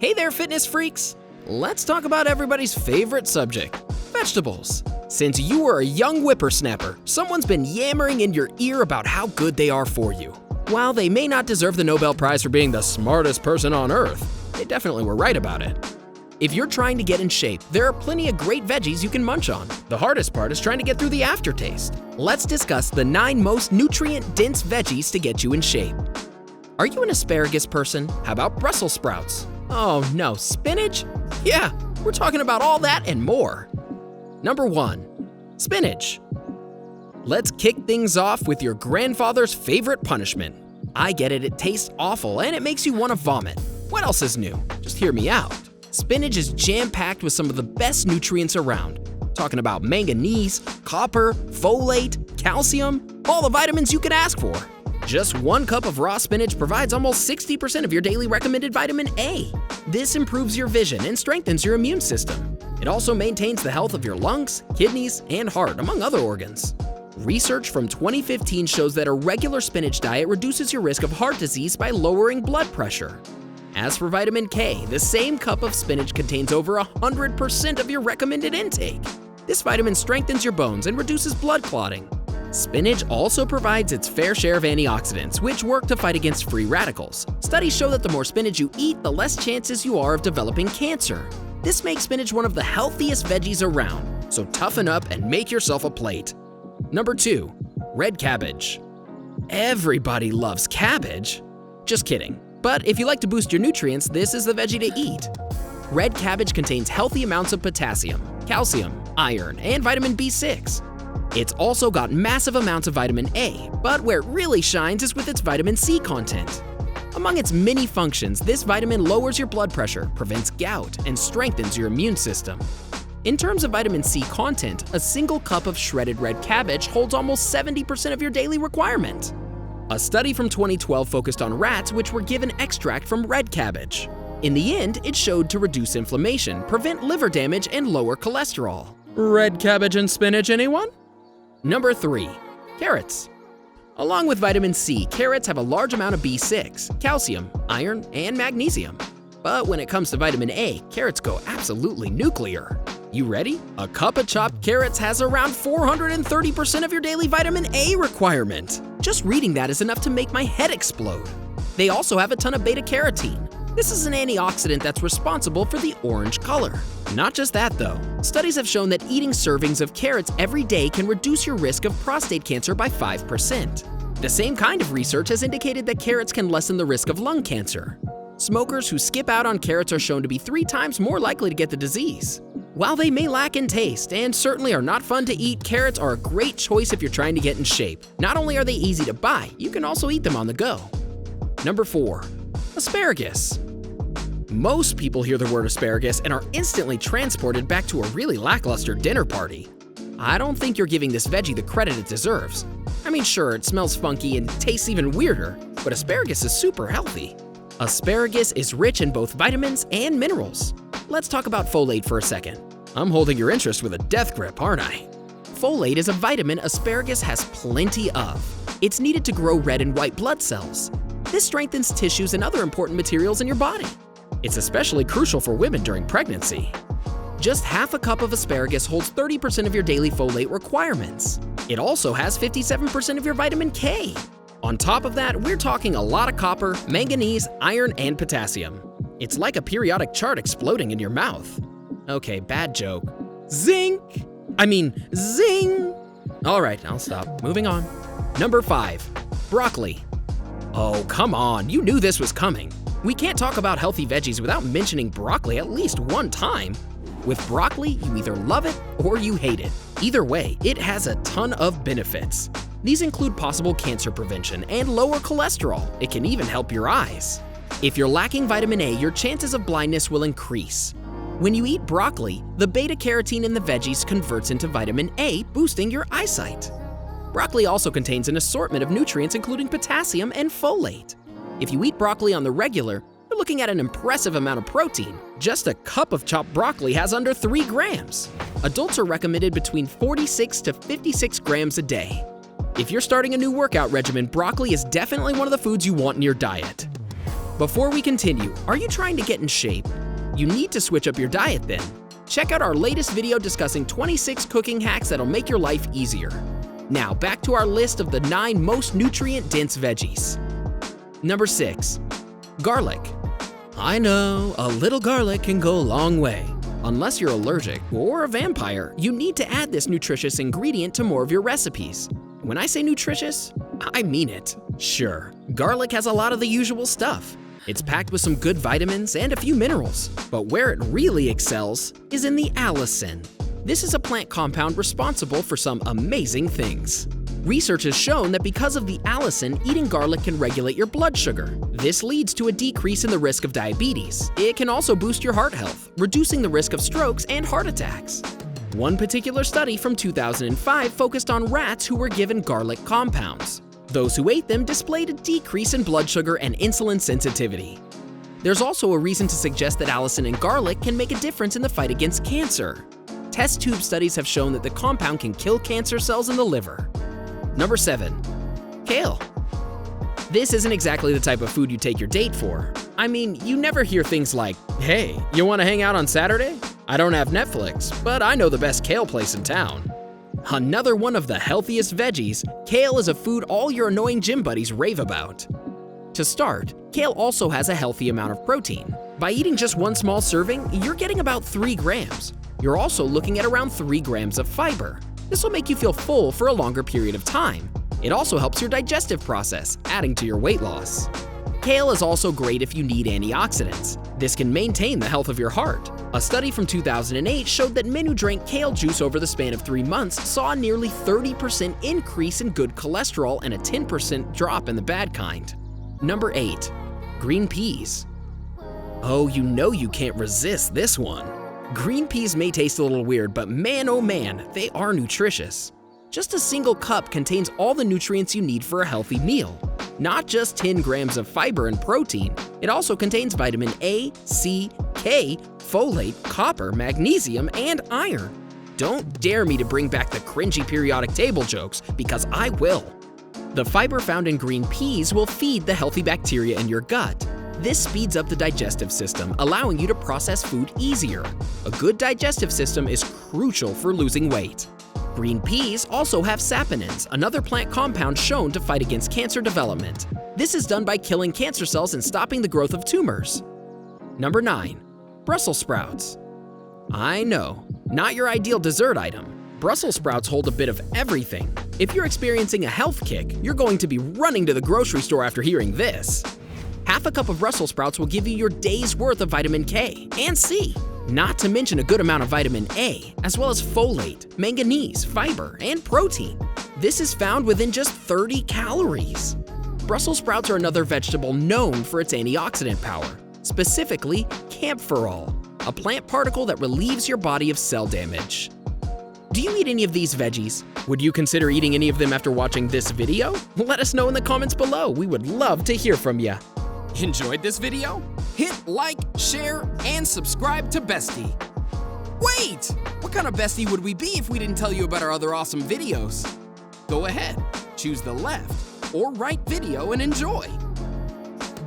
Hey there, fitness freaks! Let's talk about everybody's favorite subject, vegetables. Since you were a young whippersnapper, someone's been yammering in your ear about how good they are for you. While they may not deserve the Nobel Prize for being the smartest person on Earth, they definitely were right about it. If you're trying to get in shape, there are plenty of great veggies you can munch on. The hardest part is trying to get through the aftertaste. Let's discuss the 9 most nutrient-dense veggies to get you in shape. Are you an asparagus person? How about Brussels sprouts? Oh no, spinach? Yeah, we're talking about all that and more. Number 1, spinach. Let's kick things off with your grandfather's favorite punishment. I get it tastes awful and it makes you want to vomit. What else is new? Just hear me out. Spinach is jam-packed with some of the best nutrients around. Talking about manganese, copper, folate, calcium, all the vitamins you could ask for. Just 1 cup of raw spinach provides almost 60% of your daily recommended vitamin A. This improves your vision and strengthens your immune system. It also maintains the health of your lungs, kidneys, and heart, among other organs. Research from 2015 shows that a regular spinach diet reduces your risk of heart disease by lowering blood pressure. As for vitamin K, the same cup of spinach contains over 100% of your recommended intake. This vitamin strengthens your bones and reduces blood clotting. Spinach also provides its fair share of antioxidants, which work to fight against free radicals. Studies show that the more spinach you eat, the less chances you are of developing cancer. This makes spinach one of the healthiest veggies around, so toughen up and make yourself a plate. Number 2, red cabbage. Everybody loves cabbage. Just kidding. But if you like to boost your nutrients, this is the veggie to eat. Red cabbage contains healthy amounts of potassium, calcium, iron, and vitamin B6. It's also got massive amounts of vitamin A, but where it really shines is with its vitamin C content. Among its many functions, this vitamin lowers your blood pressure, prevents gout, and strengthens your immune system. In terms of vitamin C content, a single cup of shredded red cabbage holds almost 70% of your daily requirement. A study from 2012 focused on rats which were given extract from red cabbage. In the end, it showed to reduce inflammation, prevent liver damage, and lower cholesterol. Red cabbage and spinach, anyone? Number 3, carrots. Along with vitamin C, carrots have a large amount of B6, calcium, iron, and magnesium. But when it comes to vitamin A, carrots go absolutely nuclear. You ready? A cup of chopped carrots has around 430% of your daily vitamin A requirement. Just reading that is enough to make my head explode. They also have a ton of beta-carotene. This is an antioxidant that's responsible for the orange color. Not just that though. Studies have shown that eating servings of carrots every day can reduce your risk of prostate cancer by 5%. The same kind of research has indicated that carrots can lessen the risk of lung cancer. Smokers who skip out on carrots are shown to be 3 times more likely to get the disease. While they may lack in taste and certainly are not fun to eat, carrots are a great choice if you're trying to get in shape. Not only are they easy to buy, you can also eat them on the go. Number 4, asparagus. Most people hear the word asparagus and are instantly transported back to a really lackluster dinner party. I don't think you're giving this veggie the credit it deserves. I mean, sure, it smells funky and tastes even weirder, but asparagus is super healthy. Asparagus is rich in both vitamins and minerals. Let's talk about folate for a second. I'm holding your interest with a death grip, aren't I? Folate is a vitamin asparagus has plenty of. It's needed to grow red and white blood cells. This strengthens tissues and other important materials in your body. It's especially crucial for women during pregnancy. Just half a cup of asparagus holds 30% of your daily folate requirements. It also has 57% of your vitamin K. On top of that, we're talking a lot of copper, manganese, iron, and potassium. It's like a periodic chart exploding in your mouth. Okay, bad joke. Zing! All right, I'll stop. Moving on. Number 5, broccoli. Oh, come on, you knew this was coming. We can't talk about healthy veggies without mentioning broccoli at least one time. With broccoli, you either love it or you hate it. Either way, it has a ton of benefits. These include possible cancer prevention and lower cholesterol. It can even help your eyes. If you're lacking vitamin A, your chances of blindness will increase. When you eat broccoli, the beta-carotene in the veggies converts into vitamin A, boosting your eyesight. Broccoli also contains an assortment of nutrients including potassium and folate. If you eat broccoli on the regular, you're looking at an impressive amount of protein. Just a cup of chopped broccoli has under 3 grams. Adults are recommended between 46 to 56 grams a day. If you're starting a new workout regimen, broccoli is definitely one of the foods you want in your diet. Before we continue, are you trying to get in shape? You need to switch up your diet then. Check out our latest video discussing 26 cooking hacks that'll make your life easier. Now back to our list of the 9 most nutrient-dense veggies. Number 6. Garlic. I know, a little garlic can go a long way. Unless you're allergic or a vampire, you need to add this nutritious ingredient to more of your recipes. When I say nutritious, I mean it. Sure, garlic has a lot of the usual stuff. It's packed with some good vitamins and a few minerals, but where it really excels is in the allicin. This is a plant compound responsible for some amazing things. Research has shown that because of the allicin, eating garlic can regulate your blood sugar. This leads to a decrease in the risk of diabetes. It can also boost your heart health, reducing the risk of strokes and heart attacks. One particular study from 2005 focused on rats who were given garlic compounds. Those who ate them displayed a decrease in blood sugar and insulin sensitivity. There's also a reason to suggest that allicin in garlic can make a difference in the fight against cancer. Test tube studies have shown that the compound can kill cancer cells in the liver. Number 7. Kale. This isn't exactly the type of food you take your date for. I mean, you never hear things like, "Hey, you want to hang out on Saturday? I don't have Netflix, but I know the best kale place in town." Another one of the healthiest veggies, kale is a food all your annoying gym buddies rave about. To start, kale also has a healthy amount of protein. By eating just one small serving, you're getting about 3 grams. You're also looking at around 3 grams of fiber. This will make you feel full for a longer period of time. It also helps your digestive process, adding to your weight loss. Kale is also great if you need antioxidants. This can maintain the health of your heart. A study from 2008 showed that men who drank kale juice over the span of 3 months saw a nearly 30% increase in good cholesterol and a 10% drop in the bad kind. Number 8. Green peas. Oh, you know you can't resist this one. Green peas may taste a little weird, but man oh man, they are nutritious. Just a single cup contains all the nutrients you need for a healthy meal. Not just 10 grams of fiber and protein, it also contains vitamin A, C, K, folate, copper, magnesium, and iron. Don't dare me to bring back the cringy periodic table jokes, because I will. The fiber found in green peas will feed the healthy bacteria in your gut. This speeds up the digestive system, allowing you to process food easier. A good digestive system is crucial for losing weight. Green peas also have saponins, another plant compound shown to fight against cancer development. This is done by killing cancer cells and stopping the growth of tumors. Number 9. Brussels sprouts. I know, not your ideal dessert item. Brussels sprouts hold a bit of everything. If you're experiencing a health kick, you're going to be running to the grocery store after hearing this. Half a cup of Brussels sprouts will give you your day's worth of vitamin K and C. Not to mention a good amount of vitamin A, as well as folate, manganese, fiber, and protein. This is found within just 30 calories. Brussels sprouts are another vegetable known for its antioxidant power, specifically campherol, a plant particle that relieves your body of cell damage. Do you eat any of these veggies? Would you consider eating any of them after watching this video? Let us know in the comments below. We would love to hear from you. Enjoyed this video? Hit like, share, and subscribe to Bestie. Wait! What kind of Bestie would we be if we didn't tell you about our other awesome videos? Go ahead, choose the left or right video and enjoy.